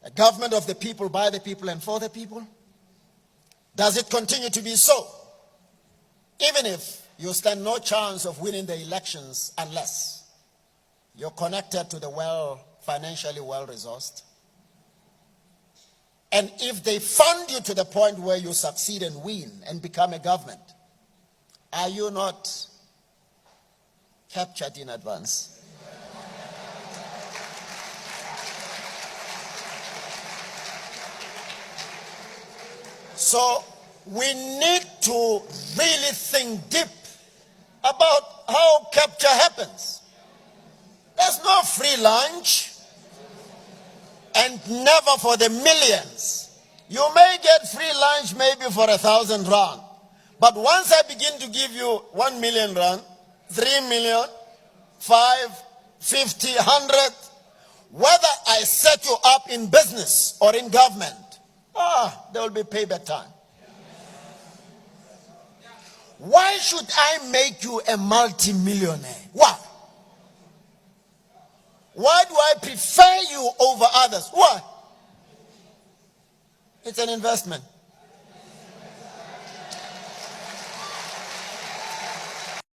A government of the people, by the people, and for the people? Does it continue to be so? Even if you stand no chance of winning the elections unless you're connected to the financially well-resourced. And if they fund you to the point where you succeed and win and become a government, are you not captured in advance? So we need to really think deep about how capture happens. There's no free lunch, and never for the millions. You may get free lunch maybe for 1,000 rand. But once I begin to give you 1 million rand, 3 million, 5, 50, 100, whether I set you up in business or in government, there will be payback time. Why should I make you a multi-millionaire? Why? Why do I prefer you over others? Why? It's an investment.